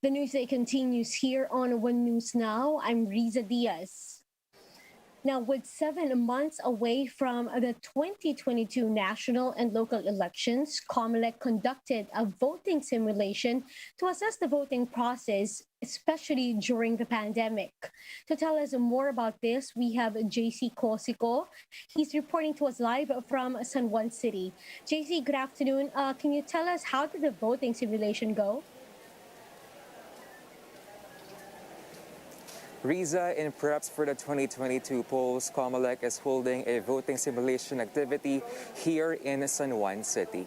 The news day continues here on One News Now. I'm Riza Diaz. Now, with 7 months away from the 2022 national and local elections, COMELEC conducted a voting simulation to assess the voting process, especially during the pandemic. To tell us more about this, we have JC Cosico. He's reporting to us live from San Juan City. JC, good afternoon. Can you tell us how did the voting simulation go? Riza, in preps for the 2022 polls, COMELEC is holding a voting simulation activity here in San Juan City.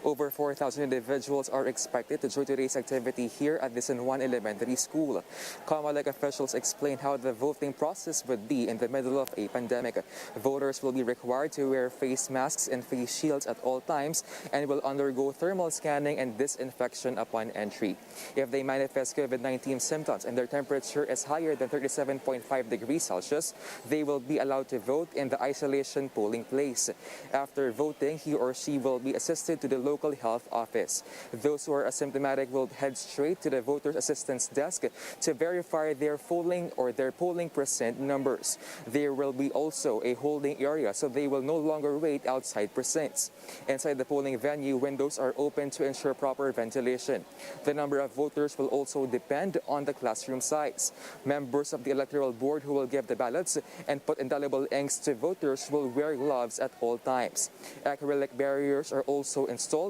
Over 4,000 individuals are expected to join today's activity here at the San Juan Elementary School. COMELEC officials explained how the voting process would be in the middle of a pandemic. Voters will be required to wear face masks and face shields at all times and will undergo thermal scanning and disinfection upon entry. If they manifest COVID-19 symptoms and their temperature is higher than 37.5 degrees Celsius, they will be allowed to vote in the isolation polling place. After voting, he or she will be assisted to the local health office. Those who are asymptomatic will head straight to the voter's assistance desk to verify their polling percent numbers. There will be also a holding area, so they will no longer wait outside precincts. Inside the polling venue, windows are open to ensure proper ventilation. The number of voters will also depend on the classroom size. Members of the electoral board who will give the ballots and put indelible inks to voters will wear gloves at all times. Acrylic barriers are also installed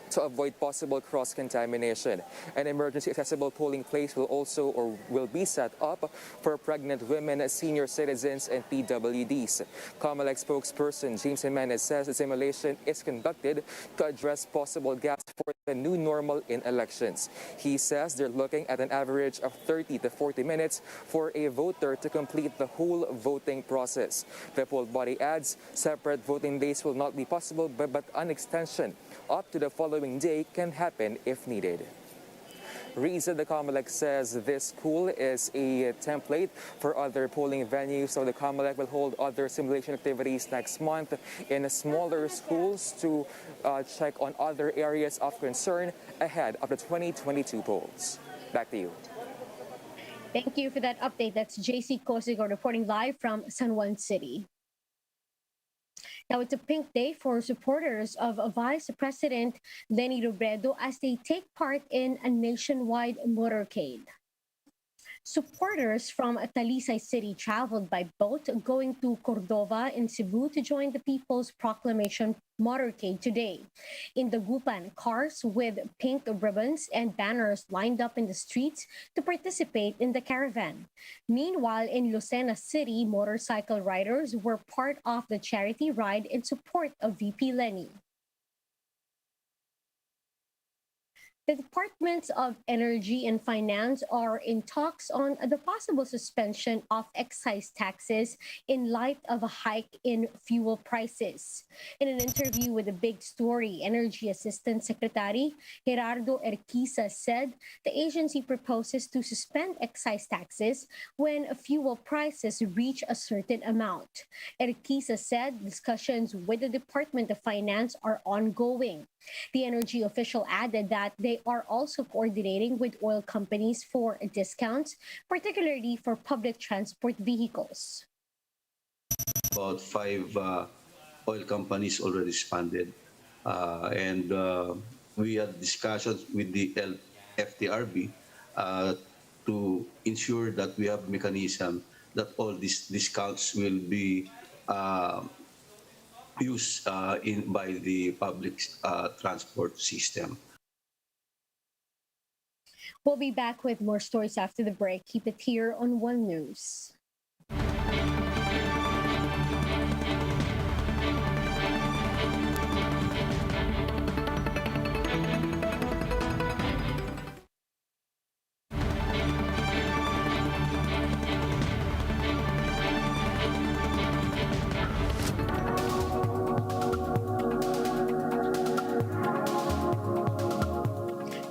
to avoid possible cross-contamination. An emergency accessible polling place will be set up for pregnant women, senior citizens, and PWDs. COMELEC spokesperson James Jimenez says the simulation is conducted to address possible gaps for the new normal in elections. He says they're looking at an average of 30 to 40 minutes for a voter to complete the whole voting process. The poll body adds separate voting days will not be possible, but an extension up to the following day can happen if needed. Riza, the COMELEC says this pool is a template for other polling venues, so the COMELEC will hold other simulation activities next month in smaller schools to check on other areas of concern ahead of the 2022 polls. Back to you. Thank you for that update. That's JC Cosico reporting live from San Juan City. Now, it's a pink day for supporters of Vice President Leni Robredo as they take part in a nationwide motorcade. Supporters from Talisay City traveled by boat going to Cordova in Cebu to join the People's Proclamation motorcade today. In Dagupan, cars with pink ribbons and banners lined up in the streets to participate in the caravan. Meanwhile, in Lucena City, motorcycle riders were part of the charity ride in support of VP Leni. The Departments of Energy and Finance are in talks on the possible suspension of excise taxes in light of a hike in fuel prices. In an interview with The Big Story, Energy Assistant Secretary Gerardo Erquisa said the agency proposes to suspend excise taxes when fuel prices reach a certain amount. Erquisa said discussions with the Department of Finance are ongoing. The energy official added that they are also coordinating with oil companies for discounts, particularly for public transport vehicles. About five oil companies already responded, and we had discussions with the FTRB to ensure that we have mechanism that all these discounts will be used by the public transport system. We'll be back with more stories after the break. Keep it here on One News.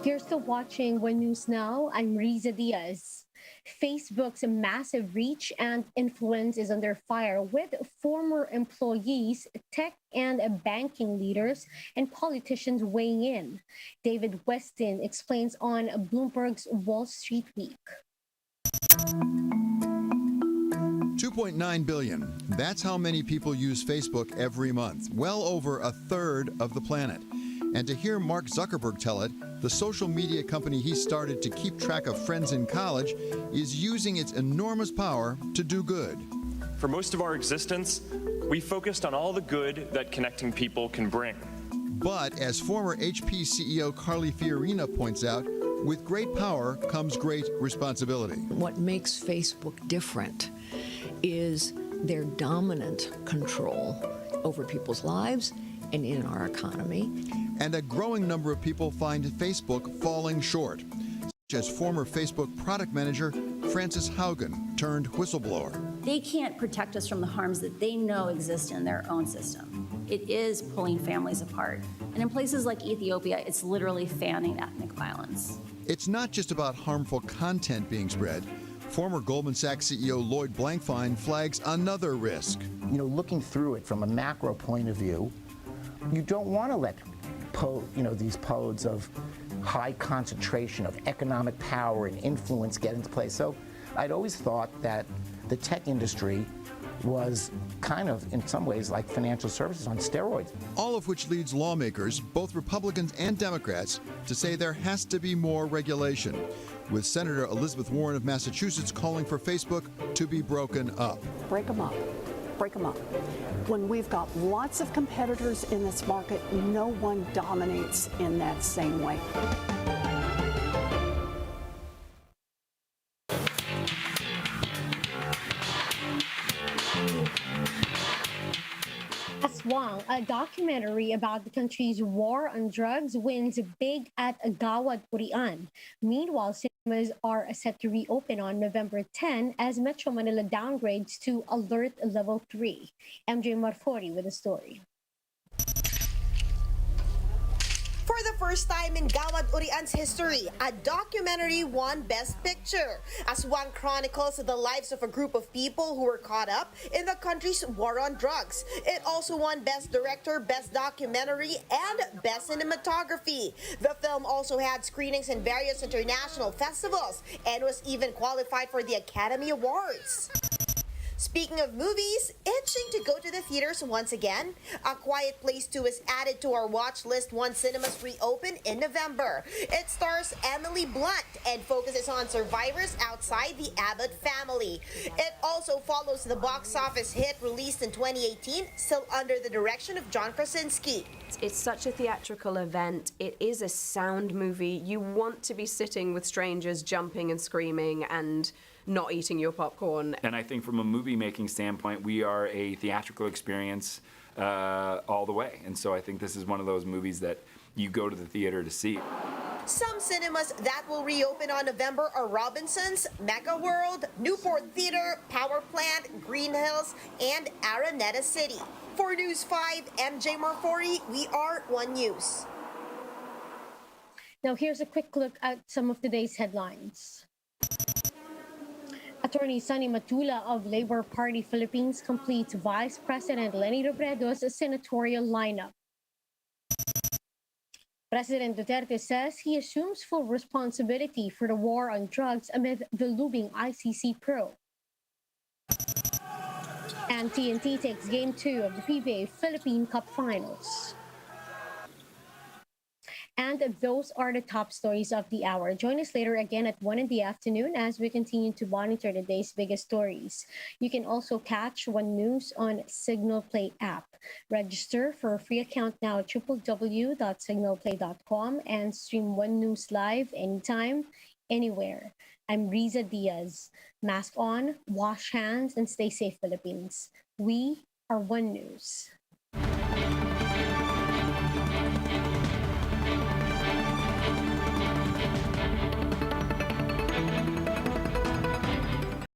You're still watching One News Now. I'm Riza Diaz. Facebook's massive reach and influence is under fire, with former employees, tech and banking leaders, and politicians weighing in. David Weston explains on Bloomberg's Wall Street Week. 2.9 billion. That's how many people use Facebook every month, well over a third of the planet. And to hear Mark Zuckerberg tell it, the social media company he started to keep track of friends in college is using its enormous power to do good. For most of our existence, we focused on all the good that connecting people can bring. But as former HP CEO Carly Fiorina points out, with great power comes great responsibility. What makes Facebook different is their dominant control over people's lives and in our economy. And a growing number of people find Facebook falling short, such as former Facebook product manager Frances Haugen, turned whistleblower. They can't protect us from the harms that they know exist in their own system. It is pulling families apart. And in places like Ethiopia, it's literally fanning ethnic violence. It's not just about harmful content being spread. Former Goldman Sachs CEO Lloyd Blankfein flags another risk. Looking through it from a macro point of view, you don't want to let these pods of high concentration of economic power and influence get into place. So I'd always thought that the tech industry was kind of, in some ways, like financial services on steroids. All of which leads lawmakers, both Republicans and Democrats, to say there has to be more regulation, with Senator Elizabeth Warren of Massachusetts calling for Facebook to be broken up. Break them up. Break them up. When we've got lots of competitors in this market, no one dominates in that same way. Aswang, a documentary about the country's war on drugs, wins big at Agawad Urian. Meanwhile, cinemas are set to reopen on November 10 as Metro Manila downgrades to Alert Level 3. MJ Marfori with the story. For the first time in Gawad Urian's history, a documentary won Best Picture. Aswang chronicles the lives of a group of people who were caught up in the country's war on drugs. It also won Best Director, Best Documentary, and Best Cinematography. The film also had screenings in various international festivals and was even qualified for the Academy Awards. Speaking of movies, itching to go to the theaters once again? A Quiet Place 2 is added to our watch list once cinemas reopen in November. It stars Emily Blunt and focuses on survivors outside the Abbott family. It also follows the box office hit released in 2018, still under the direction of John Krasinski. It's such a theatrical event. It is a sound movie. You want to be sitting with strangers jumping and screaming and not eating your popcorn. And I think from a movie making standpoint, we are a theatrical experience all the way. And so I think this is one of those movies that you go to the theater to see. Some cinemas that will reopen on November are Robinsons, Mega World, Newport Theater, Power Plant, Green Hills, and Araneta City. For News 5, MJ Marfori, we are One News. Now here's a quick look at some of today's headlines. Attorney Sonny Matula of Labor Party Philippines completes Vice President Leni Robredo's senatorial lineup. President Duterte says he assumes full responsibility for the war on drugs amid the looming ICC probe. And TNT takes Game 2 of the PBA Philippine Cup Finals. And those are the top stories of the hour. Join us later again at 1 in the afternoon as we continue to monitor the day's biggest stories. You can also catch One News on Signal Play app. Register for a free account now at www.signalplay.com and stream One News live anytime, anywhere. I'm Riza Diaz. Mask on, wash hands, and stay safe, Philippines. We are One News.